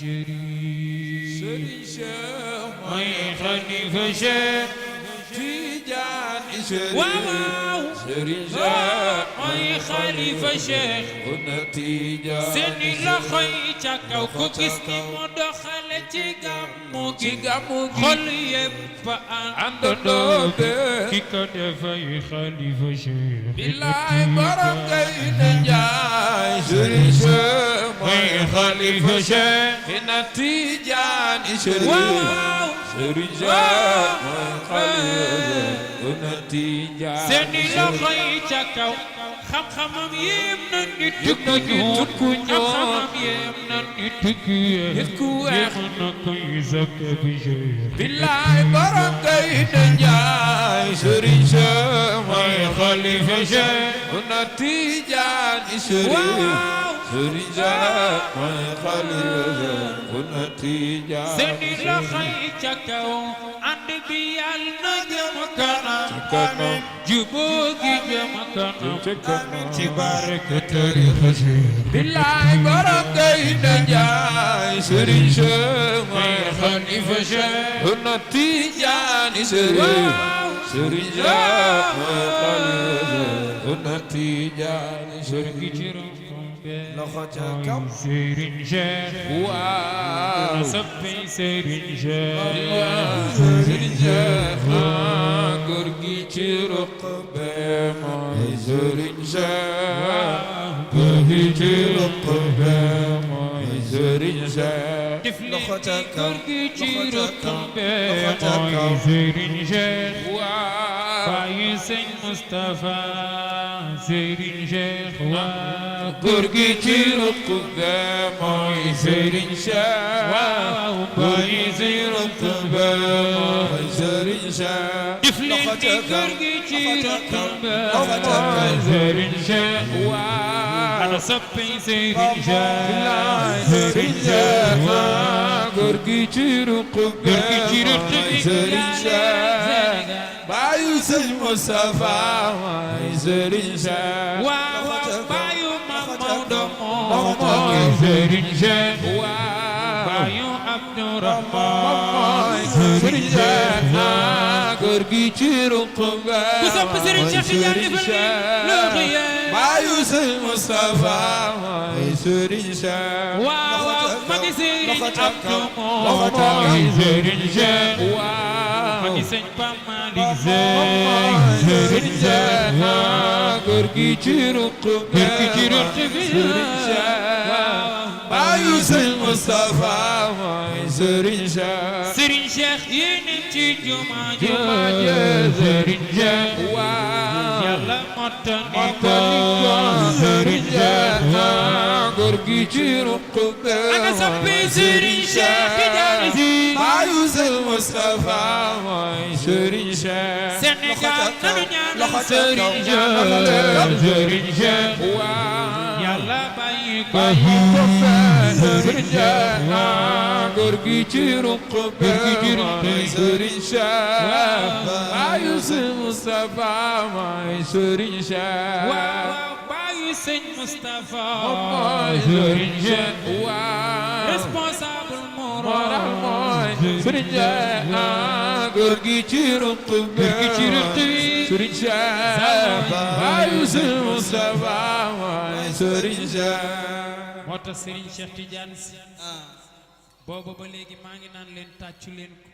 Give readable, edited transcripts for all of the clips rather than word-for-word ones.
Chérif Serigne Cheikh mooy xalifa Cheikh Tidiane Chérif waaw Serigne Cheikh mooy xalifa Cheikh Una Tidiane seeni loxo yi ca kaw ku gis ni mu doxale ci gàmmu gi xol yépp àndandoo ki ko defay xalifa Cheikh billaay borom kay na njaay Serigne Cheikh mooy xalifa Cheikh Una Tidiane Chérif waaw Serigne Cheikh mooy xalifa Una Tidiane seeni loxo yi ca kaw xam-xamam yéem na nit ku ñuul xam-xamam yéem na nit ku weex na koy zakk bi Cheikh billaay borom kay na njaay Serigne Cheikh mooy xalifa Cheikh Una Tidiane Chérif Serigne Cheikh mooy xalifa Una Tidiane seeni loxo yi ca kaw ànd bi yàlla na jëm kanam jubóo gi jëm kanam ci barke tariixa Cheikh billaay borom kay na njaay Serigne Cheikh mooy xalifa Cheikh Una Tidiane Chérif Serigne Cheikh mooy xalifa Una Tidiane Chérif loxo ca kaw Serigne Cheikh waaw soppi Serigne Cheikh Serigne Cheikh góor gi ci ruq be mooy Serigne Cheikh góor gi ci ruq be mooy Serigne Cheikh def loxo ca kaw góor gi ci ruq be mooy Serigne Cheikh bàyyi sëñ Moustapha Serigne Cheikh waaw góor gi ci ruq be mooy Serigne Cheikh bàyyi sëñ ruq be mooy Serigne Cheikh def leen di góor gi ci ruq be mooy Serigne Cheikh ana soppi Serigne Cheikh Serigne Cheikh góor gi ci ruq be mooy Serigne Cheikh baayu sëñ Moustapha mooy Serigne Cheikh waaw baayu Mamadou mooy Serigne Cheikh baayu Abdourahmane Serigne Cheikh góor gi ci ruq be ku sopp Serigne Cheikh Tidiane defal loxo yee baayu sëñ Moustapha mooy Serigne Cheikh waaw magi Serigne Abdou mooy Serigne Cheikh magi sëñ Pape Malick Serigne Cheikh góor gi ci ruq be Serigne Cheikh baayu sëñ Moustapha mooy Serigne Cheikh Serigne Cheikh yéene ci jumaa ja Serigne Cheikh yàlla mottali ko Serigne Cheikh góor gi ci ruq be ana soppi Serigne Cheikh Tidiane Sy baayu sëñ Moustapha mooy Serigne Cheikh Sénégal nanu ñaanal Serigne Cheikh Serigne Cheikh yàlla bàyyi ko Serigne Cheikh góor gi ci ruq be mooy Serigne Cheikh baayu sëñ Moustapha mooy Serigne Cheikh baayu sëñ Moustapha mooy Serigne Cheikh responsable moral mooy Serigne Cheikh góor gi ci ruq be Serigne Cheikh baayu sëñ Moustapha mooy Serigne Cheikh moo tax Serigne Cheikh Tidiane Sy booba ba léegi maa ngi naan leen tàccu leen ko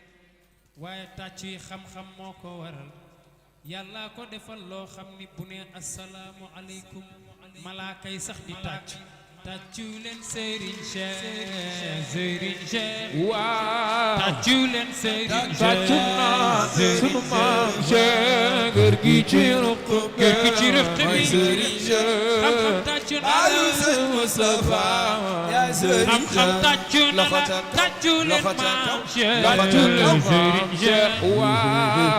waaye tàccu yi xam-xam moo ko waral yàlla ko defal loo xam ni bu ne assalaamu aleykum malaaka yi sax di tàcc tàccu leen Serigne Cheikh Serigne Cheikh tàccu leen Serigne Cheikh sunu maam Cheikh góor gi ci ruq be mooy Serigne Cheikh xam-xam tàccu na baayu sëñ Moustapha mooy Serigne xam-xam tàccu na tàccu leen maam Cheikh tàccu leen Serigne Cheikh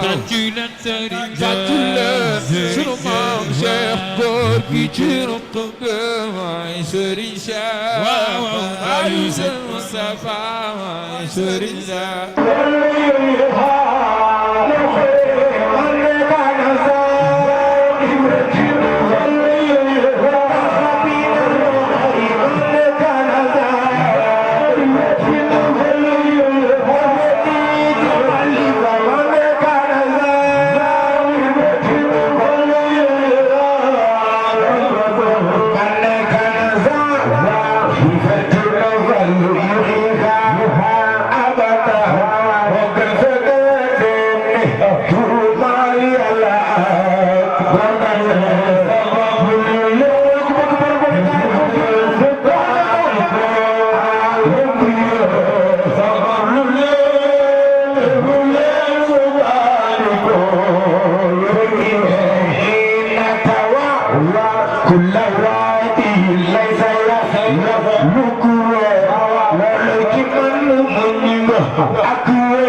tàccu leen Serigne tàccu leen sunu maam Cheikh góor gi ci ruq be mooy Serigne Cheikh baayu sëñ Moustapha mooy Serigne Cheikh كل وادي ليس يخلق ولكن من أكواد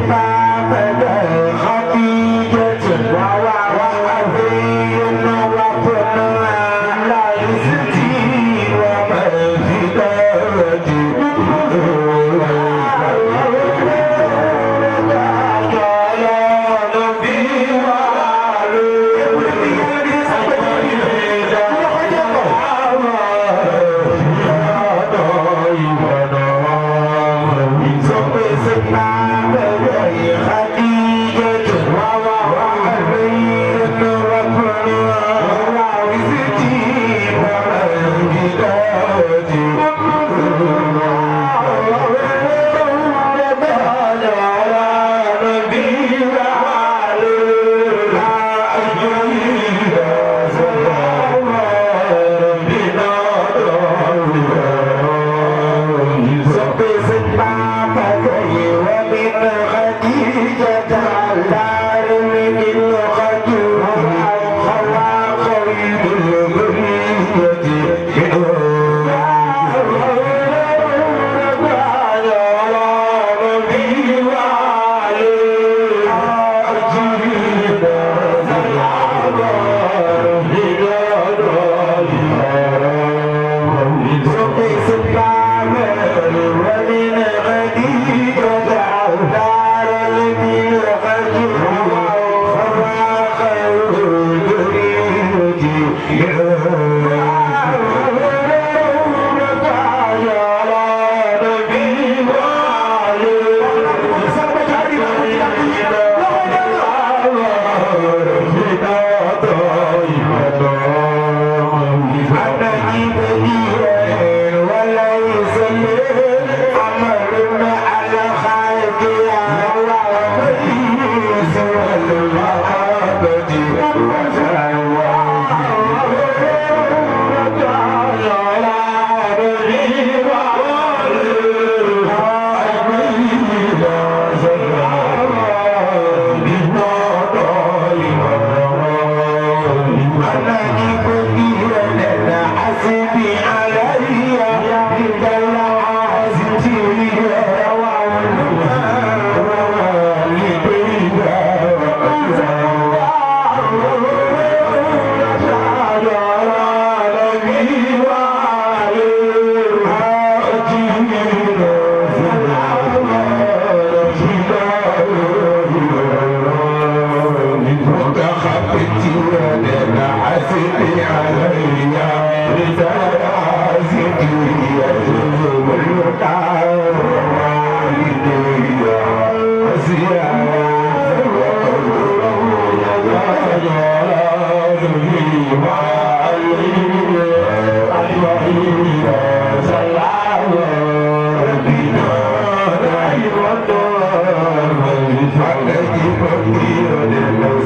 Bye.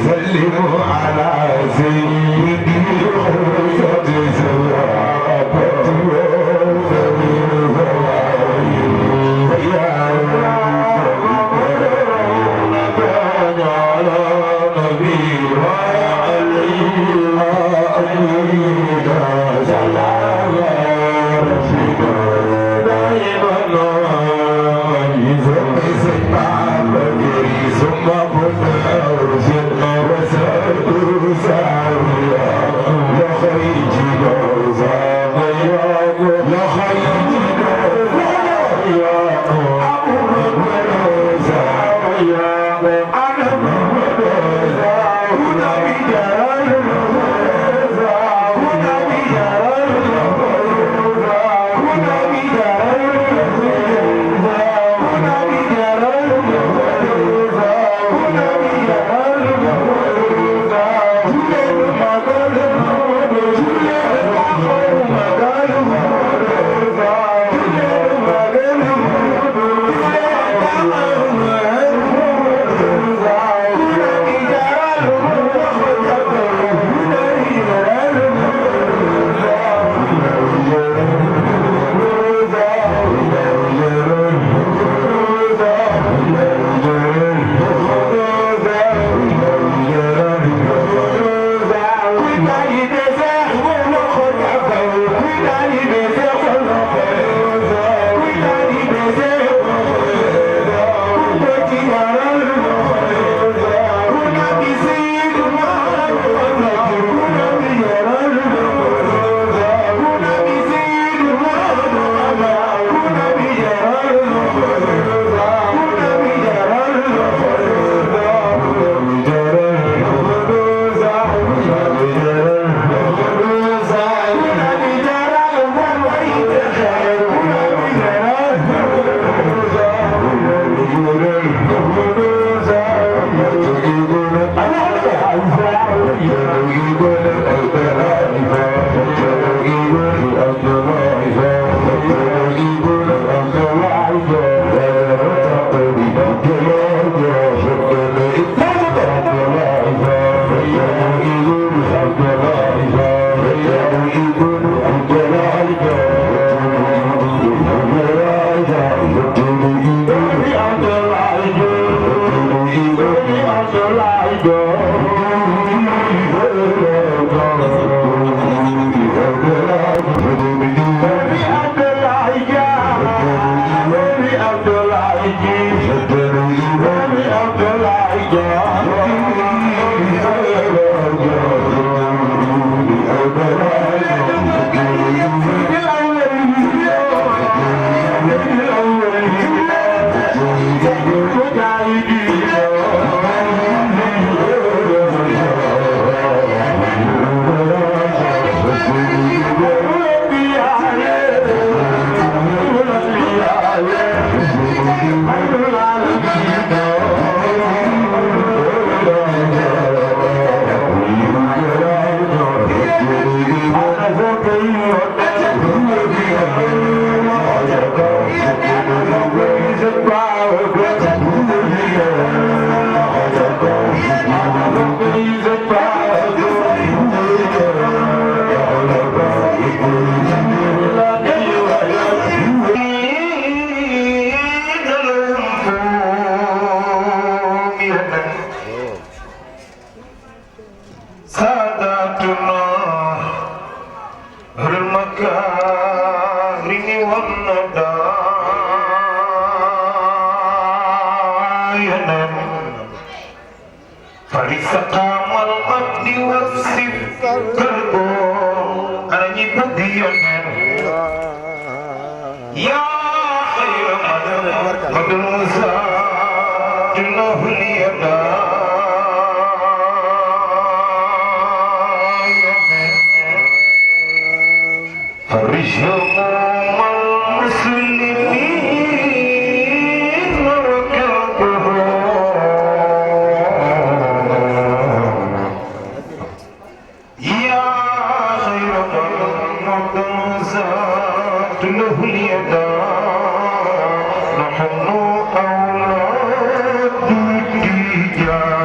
سلموا على سيدي وخلصت زوابت يا على نبي وعلينا سلام رشيدا دائما ثم كنت أرسل وسألت سعيا لخيج نوزا لخيج نوزا أمر ونوزا أنا ونوزا هنا بجلال نوزا هنا بجلال نوزا هنا بجلال نوزا هنا بجلال نحن أولاد الرجال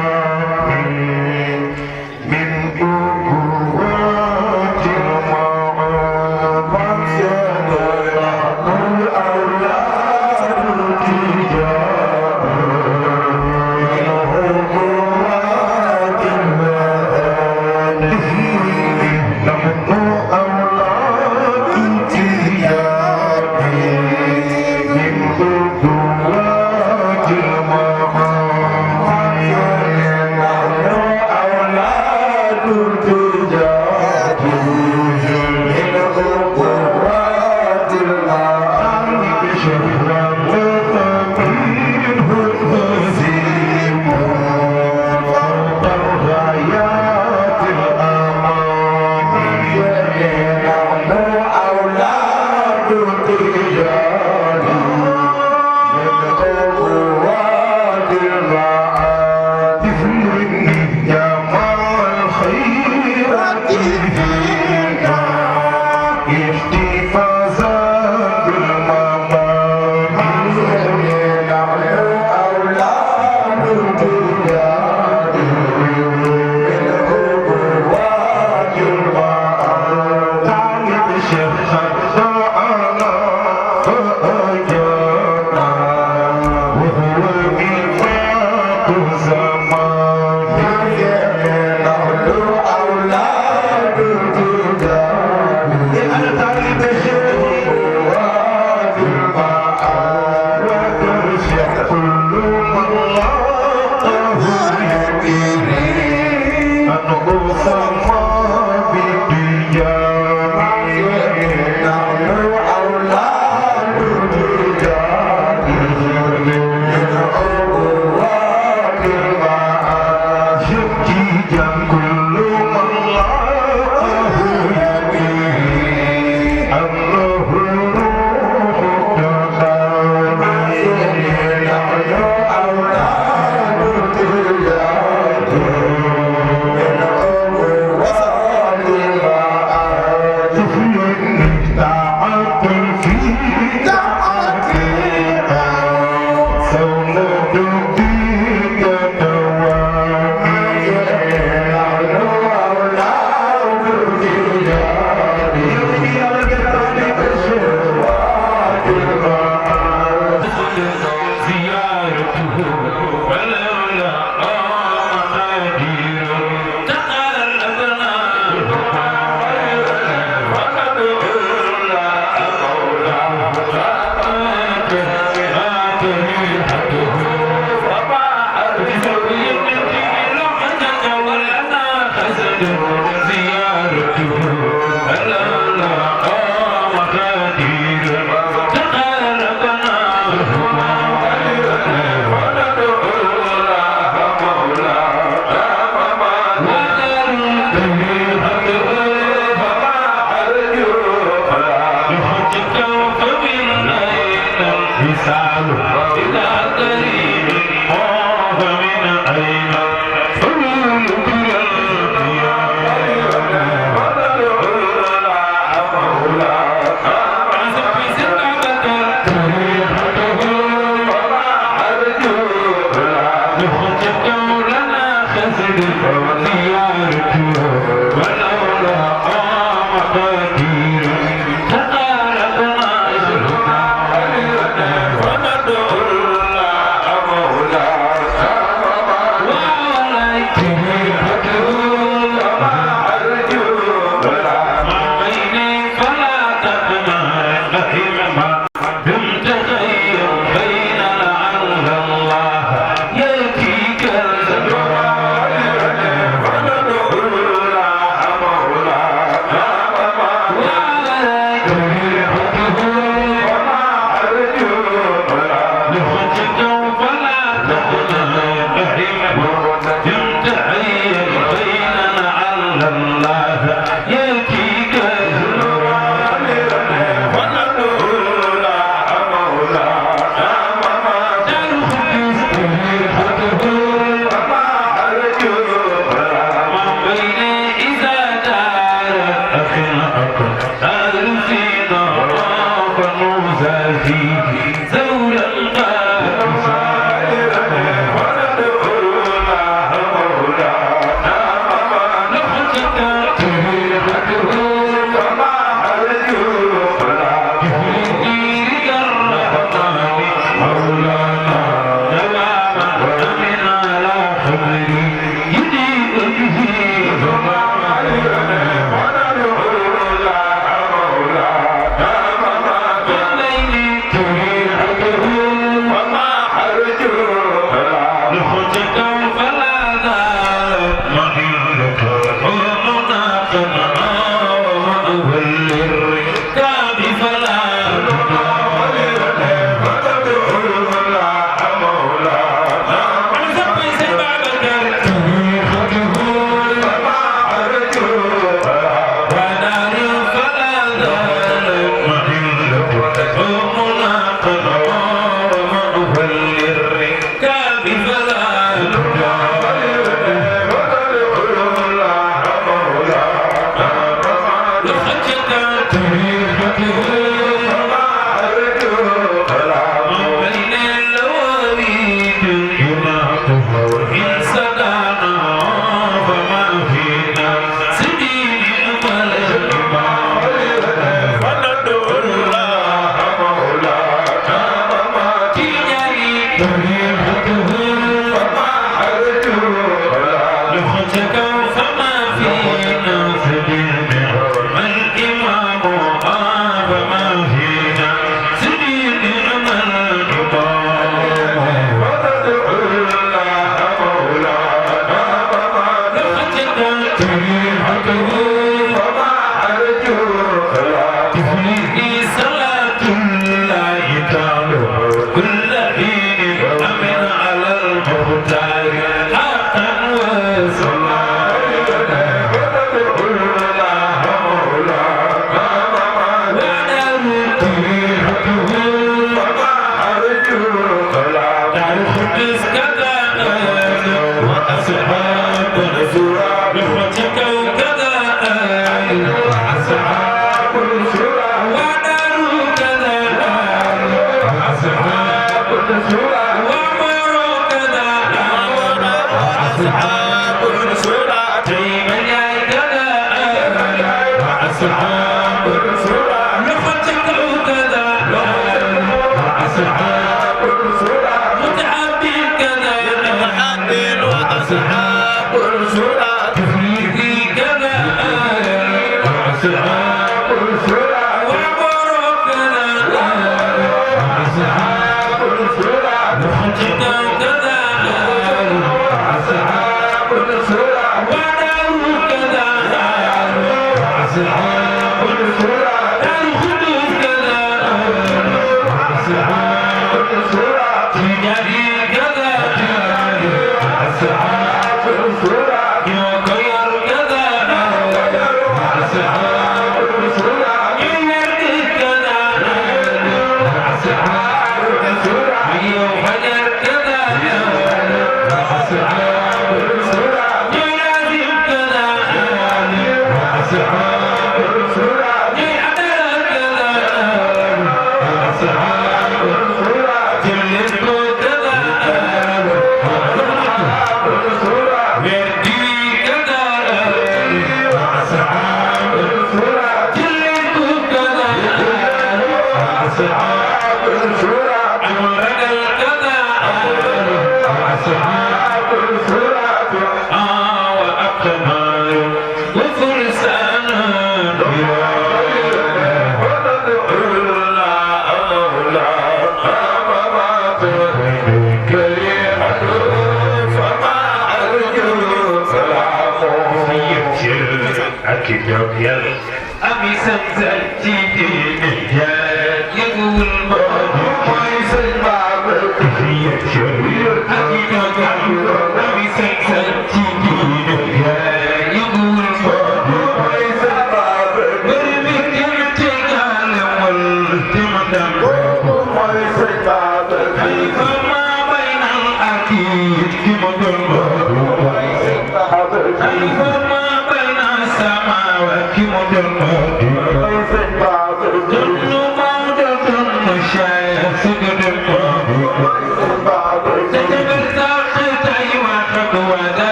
أصحاب الفرات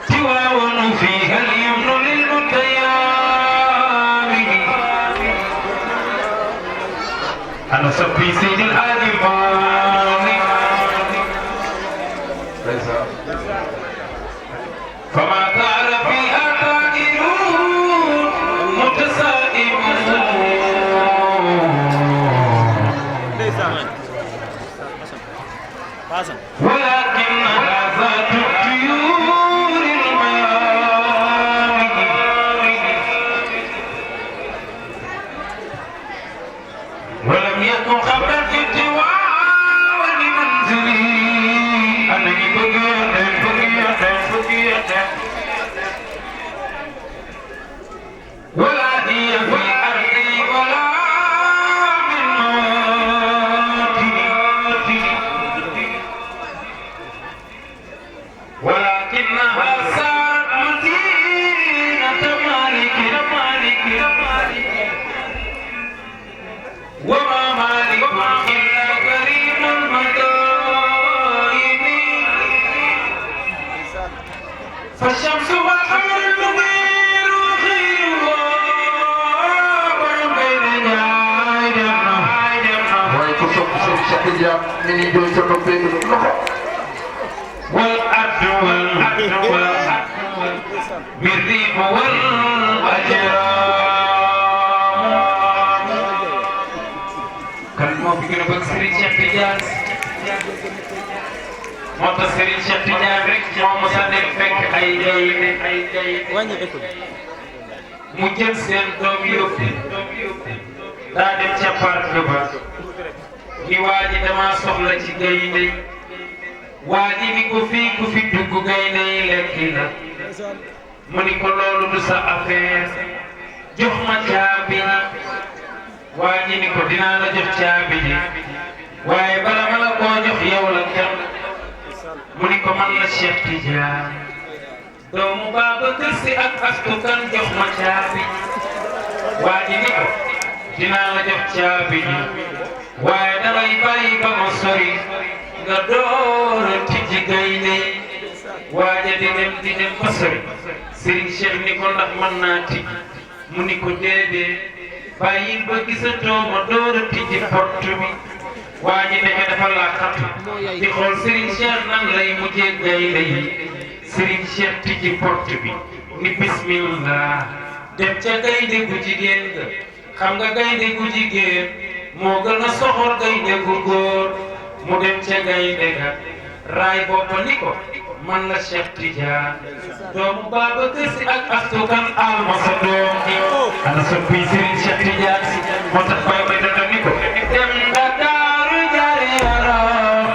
تواون فيها اليمن للمتيامن أنا صبي سيد الآدمان فما ثار فيها طائرون متسائمون ولكنها ذات الطيور المامن ولم يكن قبل الفتوى لمنزلي أنني بقية ولا هي في أرضي ولا من موتي ولكنها صارت مدينة مالك وما مالك إلا كريم المدائن فالشمس والقمر المنير وخيرها بين جايدنا ويتصف سيد من يجوز الربين والأرض بالريح والأجرام كان moo fi gën a bëgg Serigne Cheikh Tidiane moo tax Serigne Cheikh Tidiane rek moo mos a nekk fekk ay gaynde mu jël seen doom yóbbu daa dem ca parc ba ni waa ji dama soxla ci gaynde waa ji ni ko fii ku fi dugg gaynde yi lekki la mu ni ko loolu du sa affaire jox ma caabi waa ji ni ko dinaa la jox caabi ji waaye bala ma la koo jox yow la kenn mu ni ko man la Cheikh Tidiane doomu Babacar Si ak Astou Kane jox ma caabi waa ji ni ko dinaa la jox caabi ji waaye damay bàyyi ba ma sori nga door a tijji gaynde waaja di dem ba sori Serigne Cheikh ni ko ndax mën naa tijji mu ni ko déedéet bàyyil ba gisatoo ma door a tijji porte bi waaji ne dafa laqatu di xool Serigne Cheikh nan lay mujjee gaynde yi Serigne Cheikh tijji porte bi ni bismillah dem ca gaynde gu jigéen ga xam nga gaynde gu jigéen moo gën a soxor gaynde gu góor mu dem ca gaynde ga raay bopp ni ko man la Cheikh Tidiane doomu Babacar Si ak Astou Kane alma sa doom ji ana soppi Serigne Cheikh Tidiane Si moo tax bay may dana ni ko dem Dakaaru jari yaram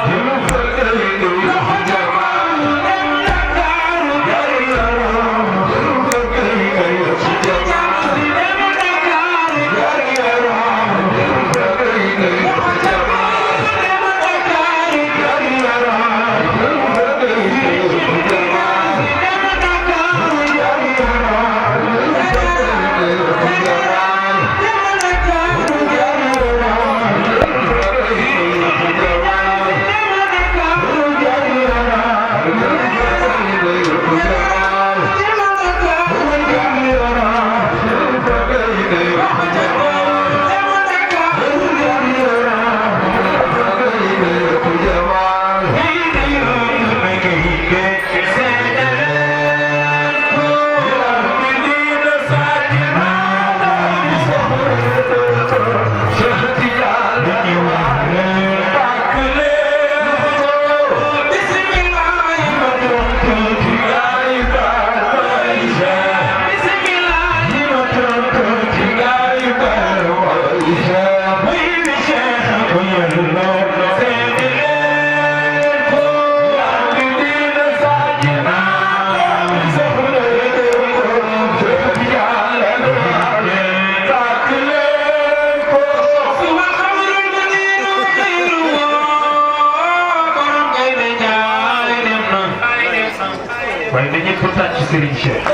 ñëpp tàcc Serigne Cheikh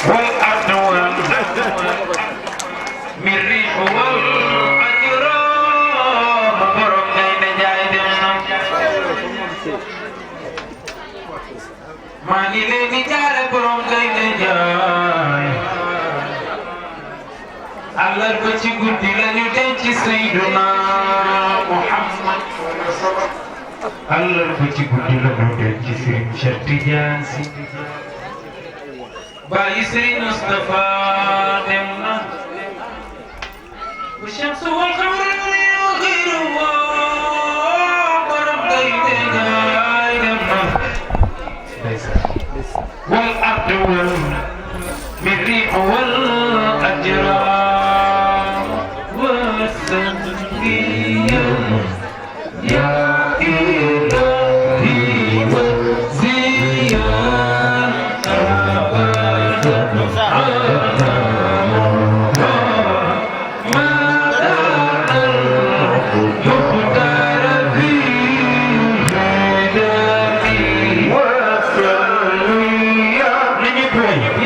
wal ardu wal min riix wal ajraam borom ngay ne jaay dem na maa ngi leen di jaare borom ngay ne jaay àllarba ci guddi la ñu denc Seydina Muhammad àllarba ci guddi la ñu denc Serigne Cheikh Tidiane Sy bàyyi Serigne Moustapha dem na bu shamsu wal qamaru yuxiru borom day degaay dem na wal ardu wal min riix wal ajraam والسنبيا يا إلهي وزيادة ما دام المختار في هداي وسلميا يا إلهي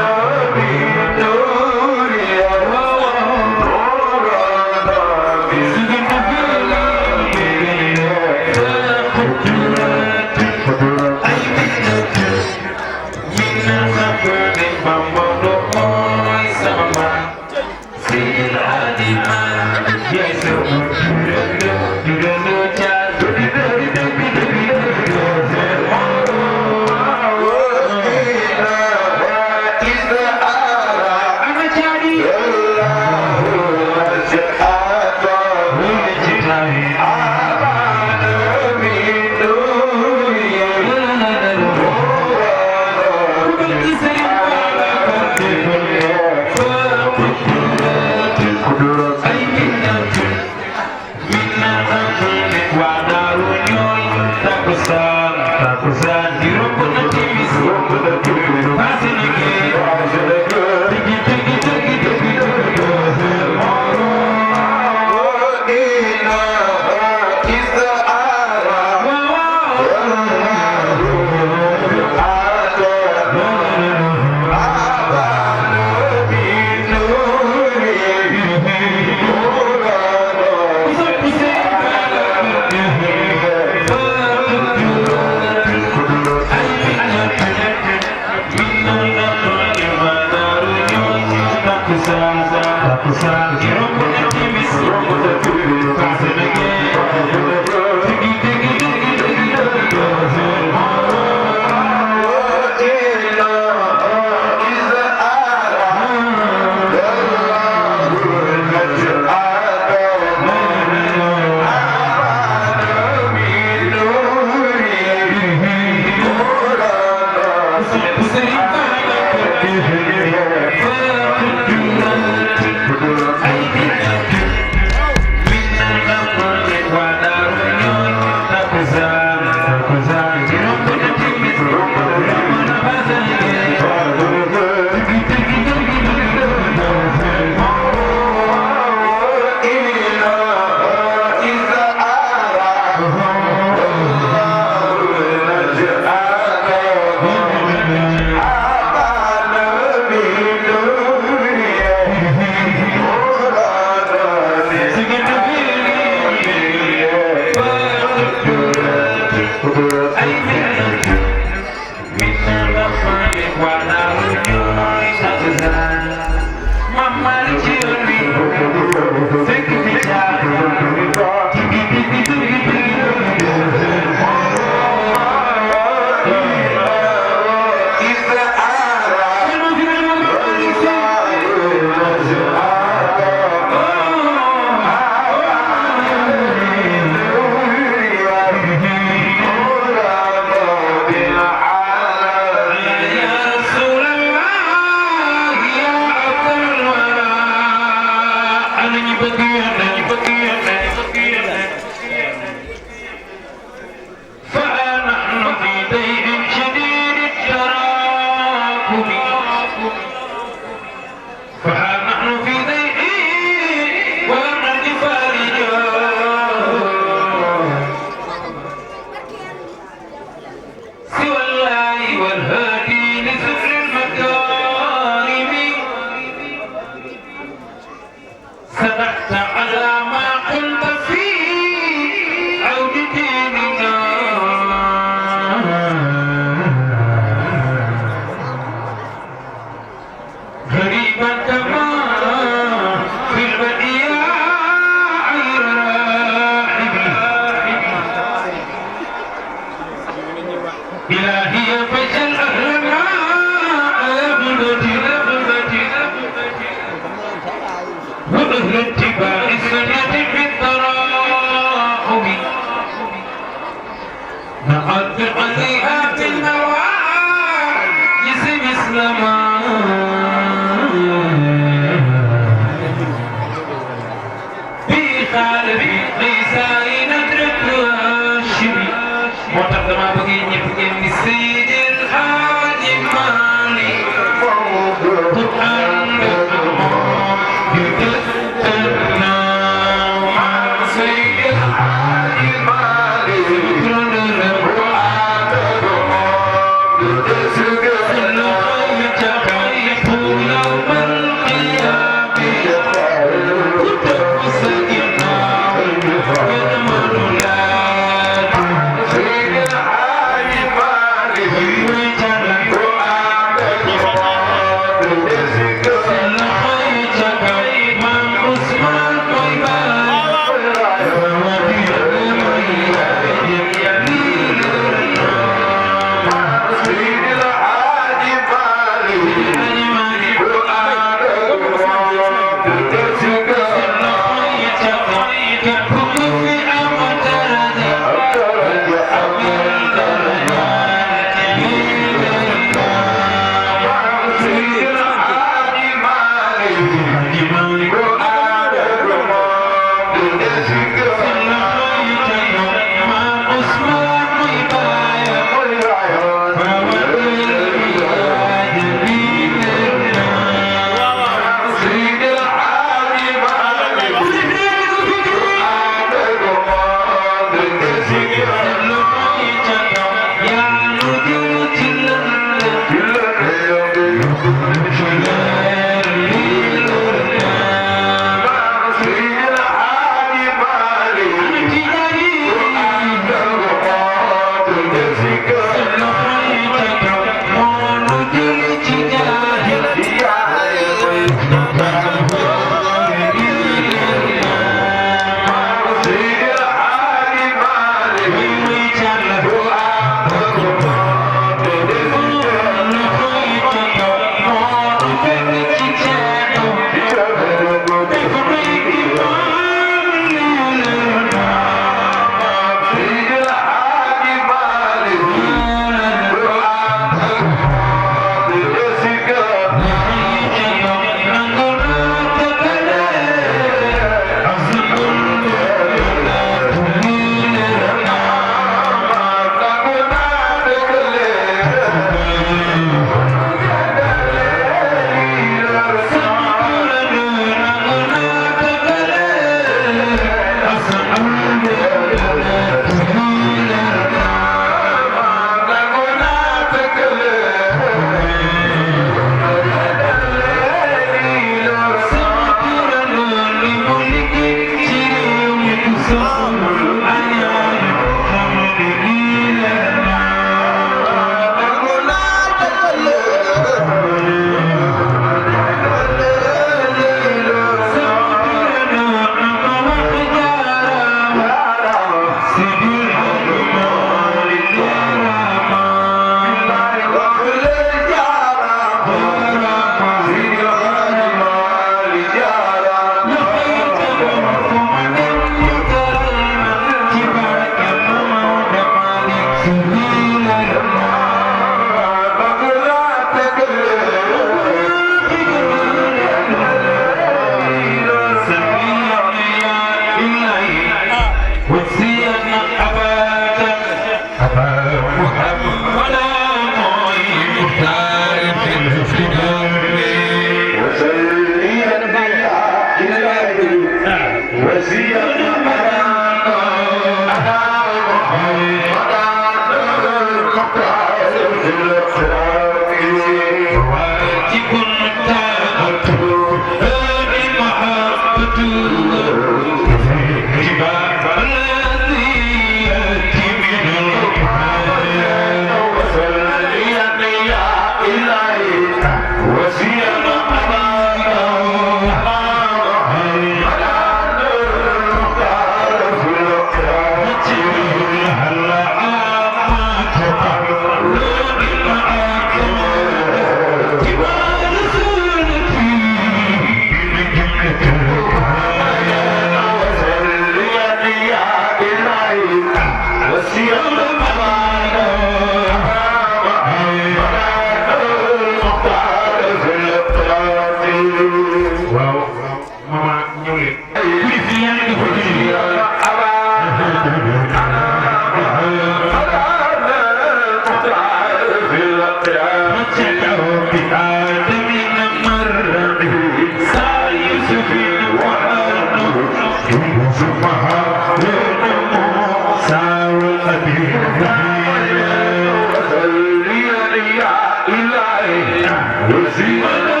إلهي وسيلة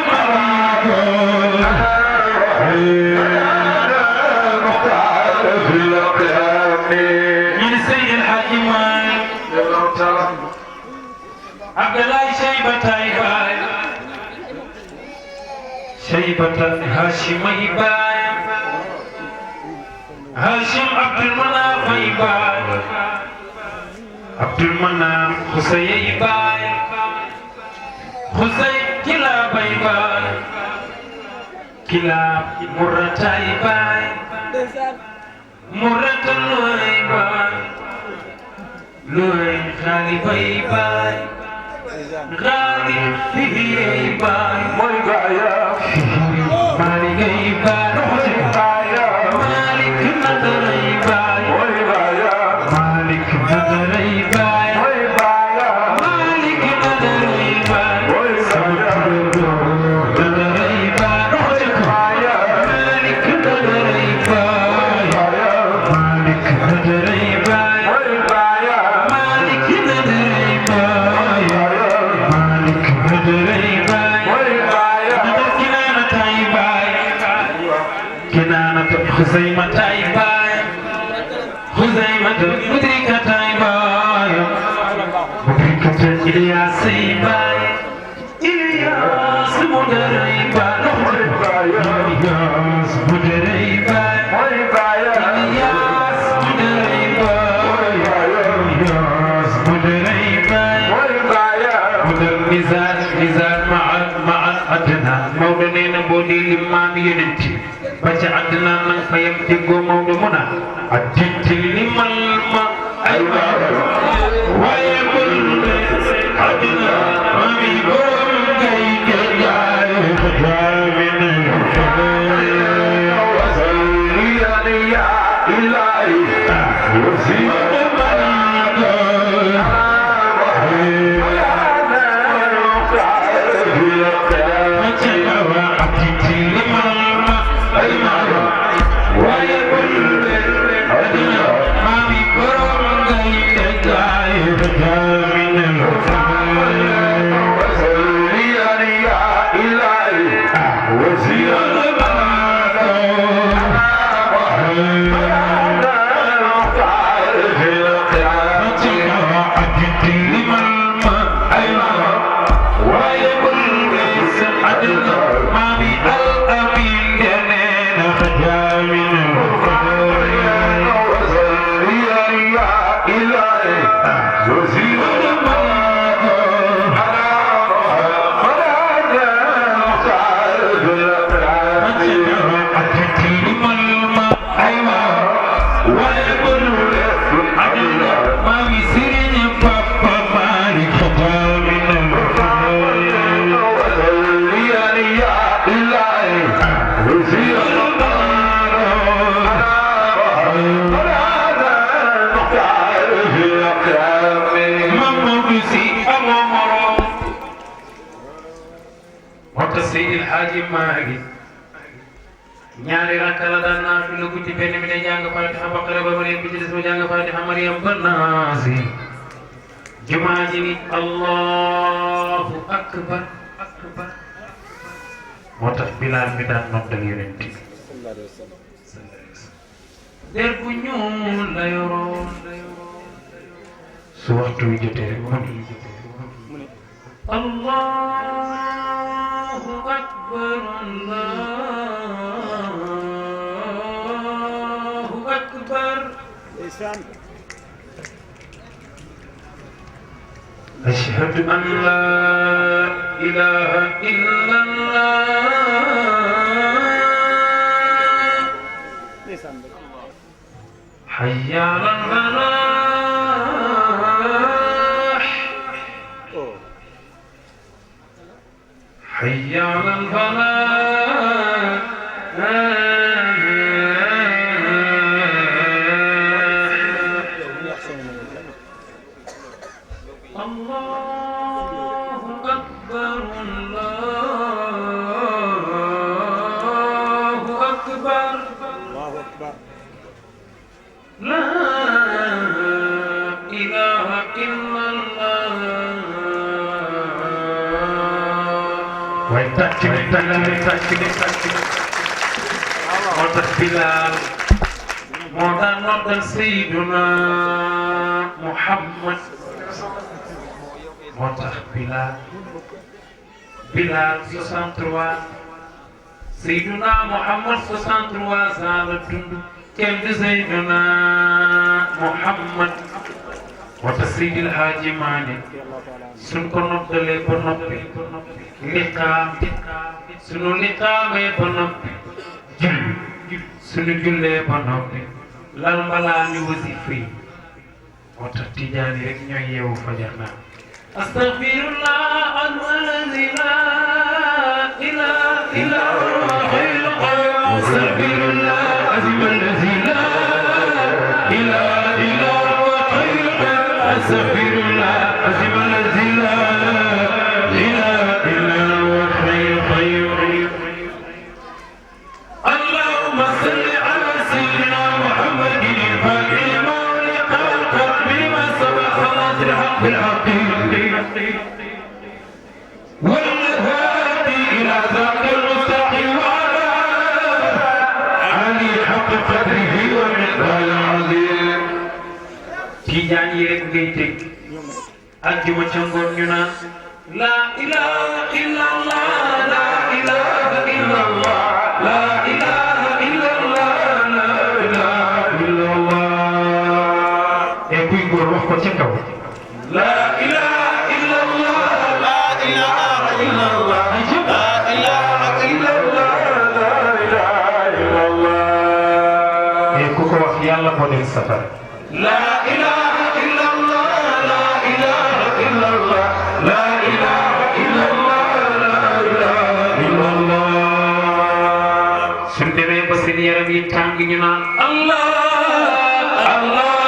من سيد الحاج مالك عبد الله شيبة باي شيبة هاشم باي هاشم عبد المناف باي عبد المناف حسين باي حسين كلاب باي كلاب مرتاي باي مرة لوي باي لوي غالي باي غالي فيه باي مالك مالك باي مالك نظري باي مالك نظري باي مالك نظري باي خزيمة تايباي خزيمة مدركة تايباي مدركة إلياسي باي إلياس مدري باي إلياس مدري باي إلياس مدري باي إلياس مدري باي مدر ميزان مع أدنى مولين بودي لمام ينتي بچ عدنا نن فيم تيغو مودو منا عدت لمن ما ايوا ويقول عدنا مامي بوم كاي جاي من وصلي يا الهي وزيد Seydi El Hadji Malick ñaari rakka la daan naa fi lu guddi benn bi day jàng Fatiha Baqara ba Mariam bi ci des mu jàng Fatiha Mariam ba Naasi jumaa ji ni Allahu akbar moo tax Bilaal mi daan noddal Yonent bi der bu ñuul la yoroon su waxtu wi jotee rek Allahu akbar Allahu akbar ashhadu an la ilaha illallah hayya ala al-falah hayya ala al-falah waaye tàcc bi moo tax Bilaal moo daan noddal Seydina Muhammad moo tax Bilaal 63 Seydina Muhammad 63 ans la dund kenn du Seydina Muhammad moo tax Seydil Haaji Maalik suñ ko noddalee ba noppi liqaam suñu liqaamee ba noppi julli suñu jullee ba noppi lal mbalaa ni wasifa yi moo tax Tijaan yi rek ñooy yeewu fajar naa astaghfirullah allazi la ilaha illa huwa hayyul qayyum astaghfirullah allazi la ilaha illa huwa hayyul qayyum astaghfirullah allazi la ilaha illa huwa hayyul qayyum allahumma salli ala sayyidina muhammadin al-fatih lima ughliqa wal-khatimi lima sabaqa nasir al-haqq bil-haqq والهادي إلى ذاك المستقيم وعلى آله حق قدره ومقداره العظيم Tijaan yi rek ngay dégg àjjuma ca ngoon ñu naan la ilaha illallah la ilaha illallah la ilaha illallah la ilaha illallah et kuy góor wax ko ca kaw la ilaha yàlla moo dem safara la ilaha illallah la ilaha illallah la ilaha illallah la ilaha illallah suñ demee ba seen yaram yi tàng ñu naan allah allah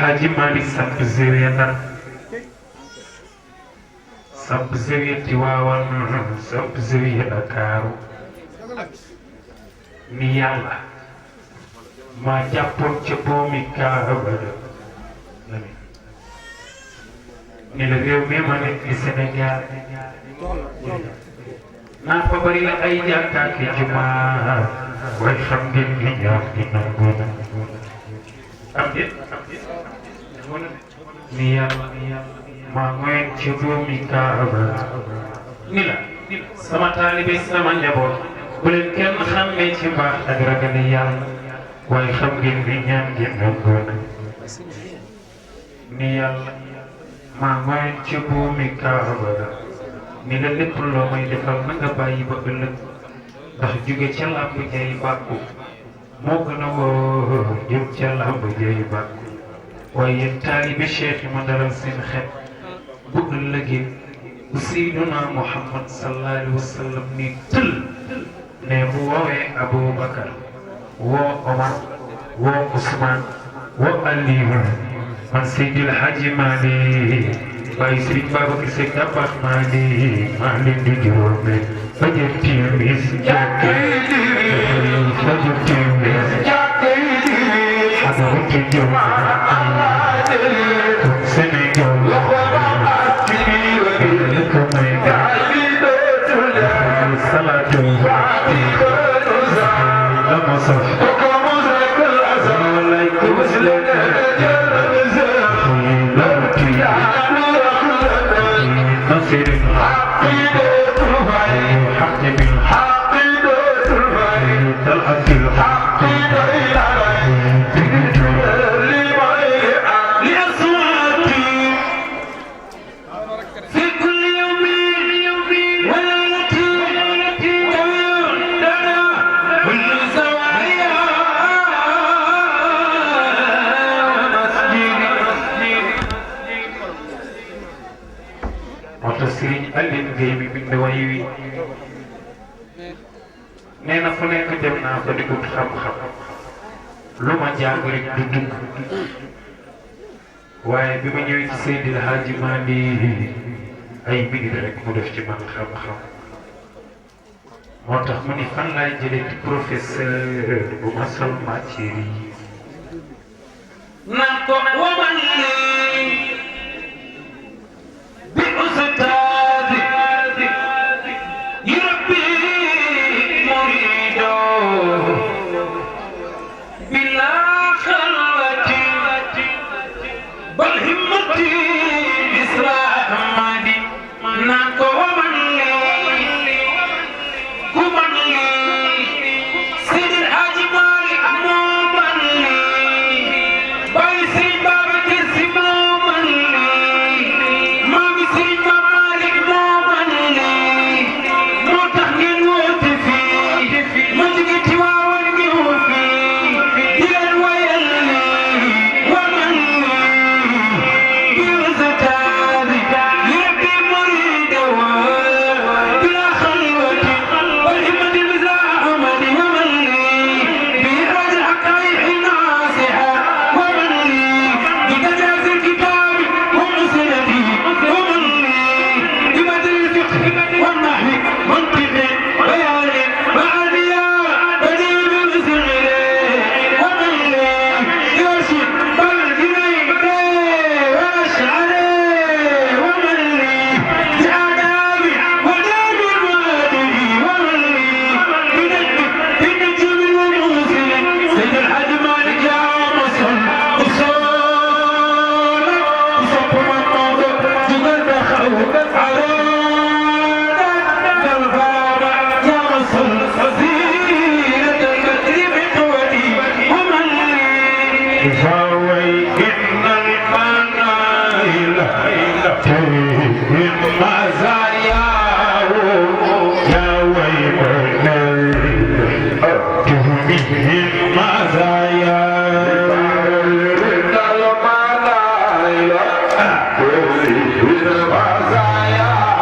Alhaji Malick samp zawiya Ndar samp zawiya Tiwaawan samp zawiya Ndakaaru ni yàlla maa jàppoon ca boomi Kaaba ni la réew mi ma nekk di Sénégal naa fa bari la ay jàkka ak jumaa waaye xam ngeen ni ñaar di nangu am déet ni yàlla maa ngoyen ci doomi Kaaba ni la sama taalibe sama njaboot bu leen kenn xàmmee ci mbaax ak ragal yàlla waaye xam ngeen ni ñaan gi nangu ni yàlla maa ngoyen ci doomi Kaaba ni la lépp loo may defal na nga bàyyi ba ëllëg ndax jóge ca làmb jay bàkku moo gën a wóor jëm ca làmb jay bàkku waaye yéen taalibe Cheikh yi ma dalal seen xel bu ëllëgee bu Seydina Muhammad sallallahu alayhi wa sallam ni tël ne bu woowee Aboubacar woo Omar woo Ousmane woo Aliou man Seydil Hadji Malick waaye Serigne Babacar Sy Dabakh Malick maa leen di juróome fajar timis jàkkee fajar timis waaye bi ma ñëwee ci Seydil Hadji Malick ay mbir rek mu def ci man xam-xam moo tax mu ni fan laay jëlee ci professeur bu ma sol matière yi naan ko waman bi ustaadi yurabbi murido bila xalwati bal himmati israamadi naan ko waman ku man li Seydil Hadji Malick moo man li bàyyi Sëriñ Babacar Si moo man li maami Sëriñ Mame Malick moo man li moo tax ngeen woote fii ma jóge Tiwaawan ñëw fii di leen wayal li waman li bi ustaadi yurabbi murida bila xalwati wal himmati bizahmati waman li bi iraaji al-haqaa'iqi naasiha waman li bi tajaazi al-kitaabi wa musnadi waman li bi badri al-fiqhi wan-nahwi mantiqi bayaani ma'aaniya badii bi-musnadi waman li bi warshi bal junaydi wa ash'ari waman li bi aadaabi wa daabi al-mu'aadiri waman li bi najmi bi najmi al-mursili Seydi El Hadji Malick yaa ma sol ku soona ku sopp ma Maodo jugal taxaw araada dal baaba yaa ma sol wasiirata al-badri bi qawadi waman li faway innal manaila tuhim mazayaahu yaa way tuhim mazayaahu innal manaila tuhim mazayaahu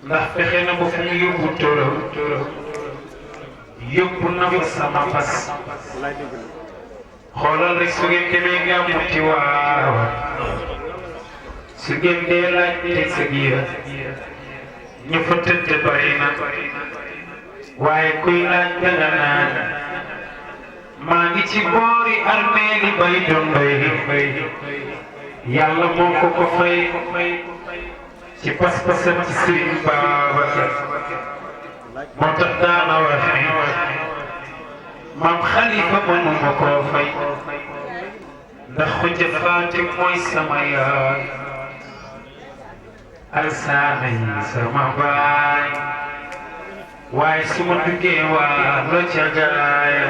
ndax fexe na ba fu mu yóbbu tóoram yóbbu na fa sama bas xoolal rek su ngeen demee gàmmu ci waaw su ngeen dee laaj teg sa giira ñu fa tëdd bari na waaye kuy laaj danga naan maa ngi ci boori armeeli bay dondoy yàlla moo ko fay ci pas-pasam ci Sëriñ Babacar moo tax daana wax ni maam Xalifa mënuma koo fay ndax Xujja Faati mooy sama yaay alsaana yi sama baay waaye su ma duggee waa lo ca gaaya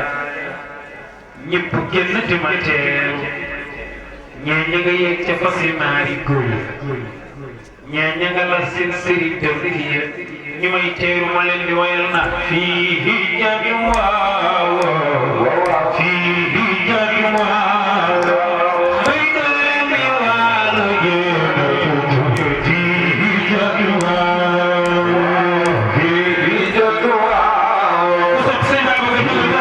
ñëpp génn di ma teew ñee ña nga yegg ca fasi naari góor ñee ña nga la seen sëriñ dem kii ñi may teeru ma leen di wayal na fii jabi waaw fii jabi waaw may demi waalo jéem fii jabi waaw fii jabi waaw sax seen ba nga jël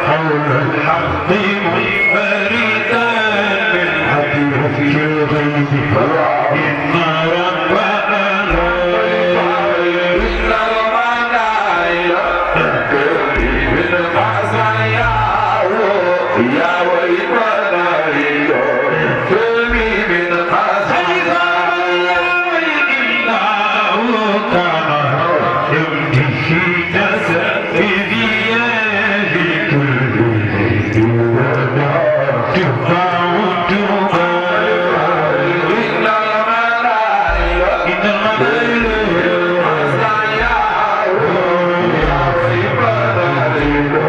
حول الحق منفردا بالحق في الغيب إن ربنا يا ويلنا فمي من خزايا يا ويلنا كان يمضي في جسدي لكل دوانا تبقى وتبقى إن الملائكة خزايا يا ويلنا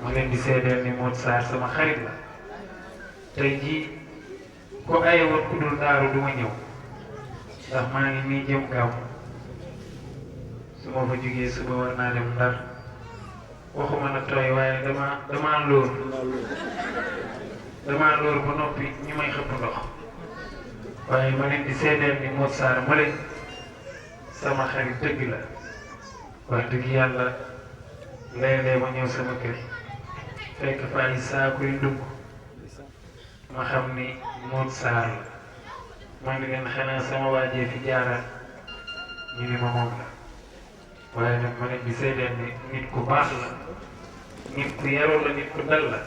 ma leen di seedeel ni Modou Sarr sama xarit la tey jii ko ay woon ku dul daaru du ma ñëw ndax maa ngi nii jëm gaaw su ma fa jógee suba war naa dem Ndar waxuma na tooy waaye dama lóor ba noppi ñu may xëpp ndox waaye ma leen di seedeel ni Modou Sarr ma leen sama xarit dëgg la wax dëgg yàlla léeg-léeg ma ñëw sama kër fekk fa ay saakuy ndugg ma xam ni Modou Sarr la ma ni leen xanaa sama waajee fi jaaraat ñu ni ma moom la waaye nag ma leen di seedeel ni nit ku baax la nit ku yaroo la nit ku dal la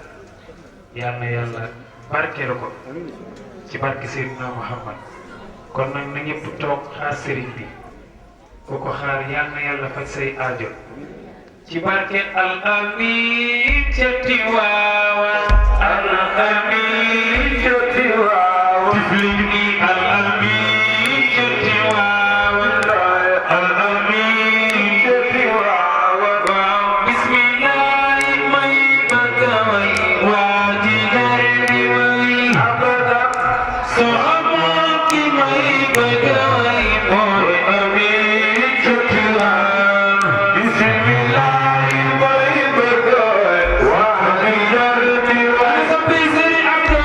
yal na yàlla barkeel ko ci barke Seydina Muhammad kon nag na ñëpp toog xaar sëriñ bi ku ko xaar yal na yàlla faj say aajo ci barke al amin ca Tiwaawan al amin ca Tiwaawan tiflini al amin ca Tiwaawan al amin ca Tiwaawan waaw bismillahi may bëgg a way waa ji jar di way abada soo xamoon ki may bëgg a way mooy amin ca Tiwaawan bismillahi may bëgg a way waa ji jar di way sa bisri abdo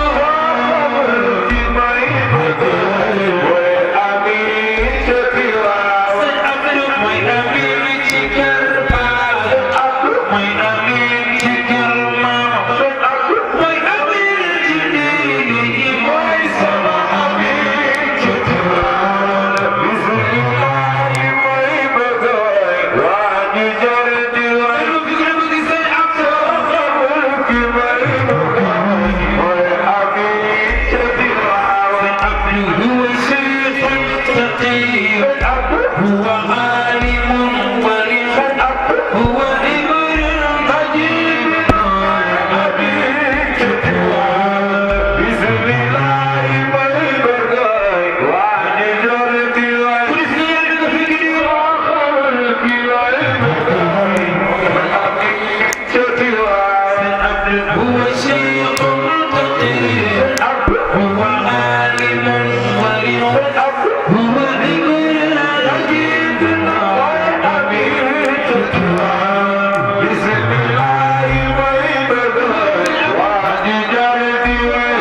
ki may bëgg a way mooy amin ca Tiwaawan sëñ Abdou mooy amin ci kër baay mooy amin ci kër maam mooy amin ci diine yi mooy sama amin ci Tiwaawan bismillahi may bëgg a way waa ji jar di way sëñ Abdou ki may bëgg a way mooy amin ci Tiwaawan sëñ Abdou huwa shaykhun taqiyy huwa alimun wali huwa ibrahim ajib amin ci Tiwaawan bismillahi may bëgg a way waa ji jar di way ki may bëgg a way mooy amin ci Tiwaawan sëñ Abdou huwa shaykhun taqiyy huwa alimun wali huwa ibrahim ajib amin ci Tiwaawan bismillahi may bëgg a way waa ji jar di way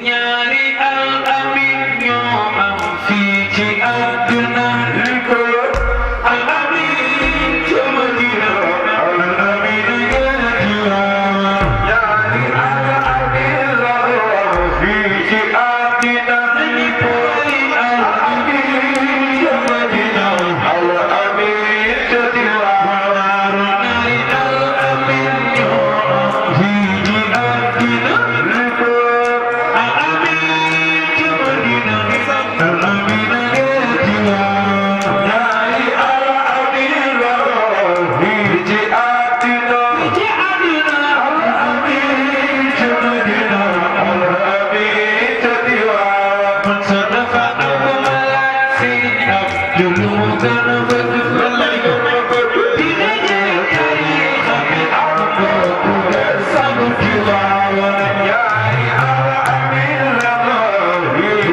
ñaari al amin ñoo am fii ci àdduna al amin ca Madina al amin ñaari al amin la fii ci àdduna al amin ca Madina al amin ca Tiwaawan ñaari al amin ñoo am fii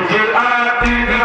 ci àdduna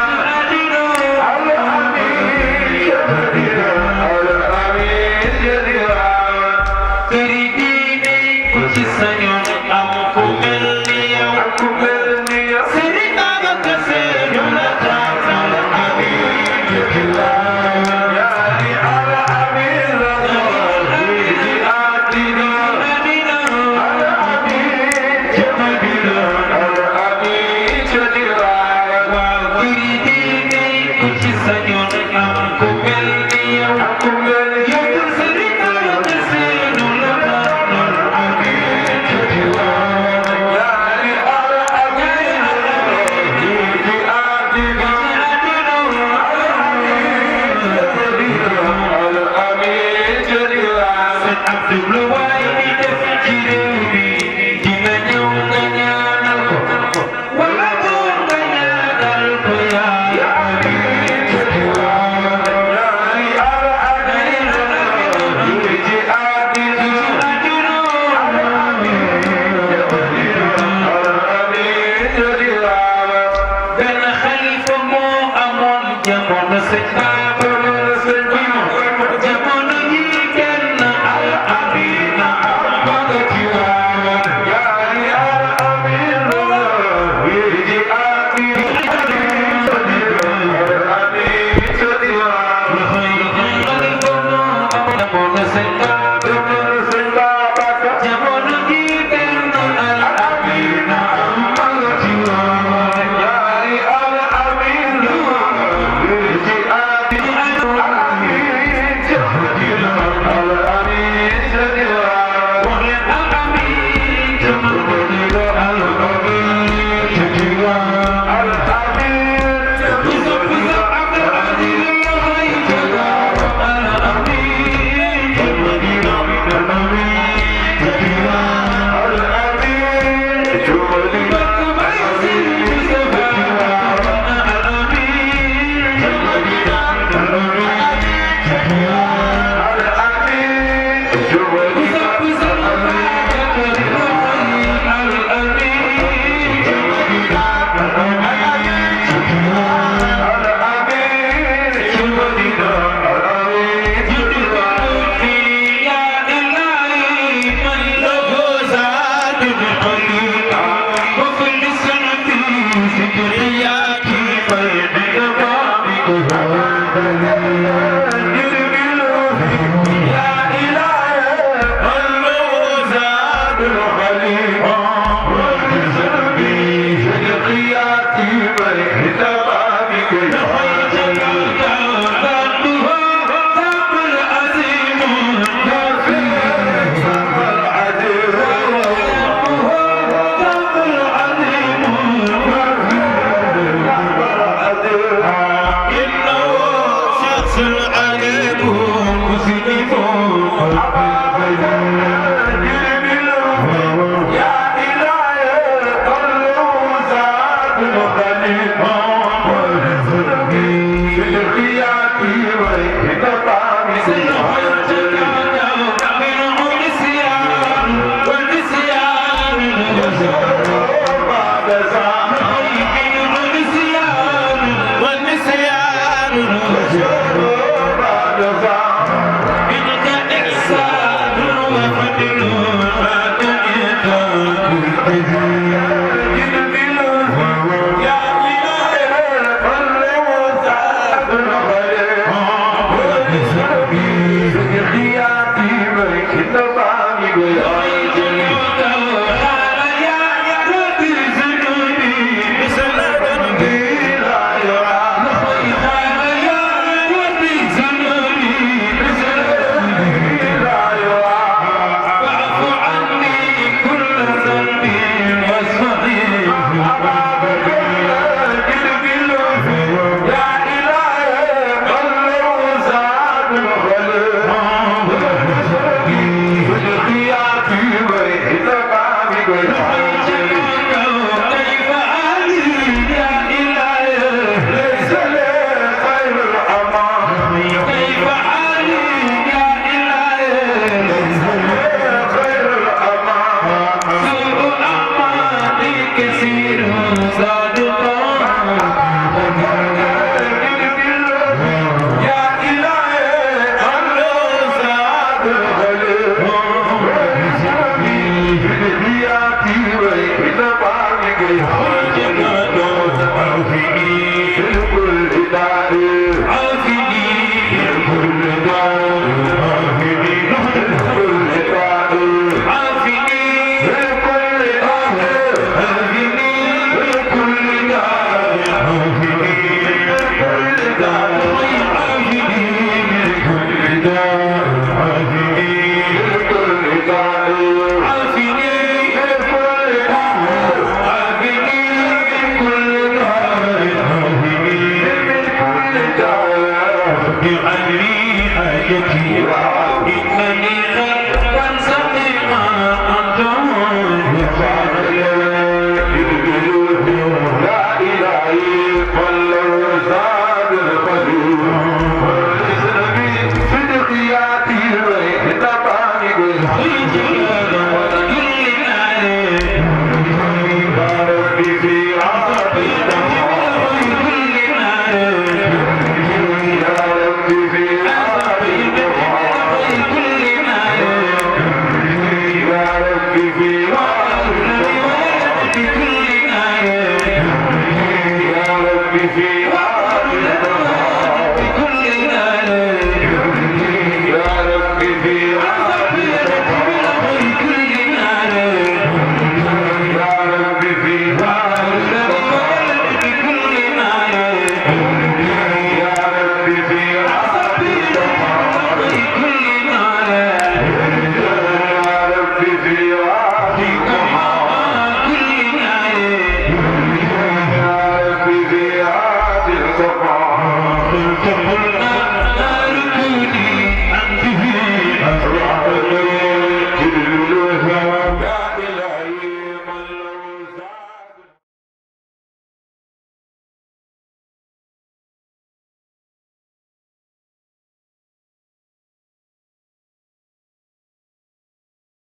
Yeah.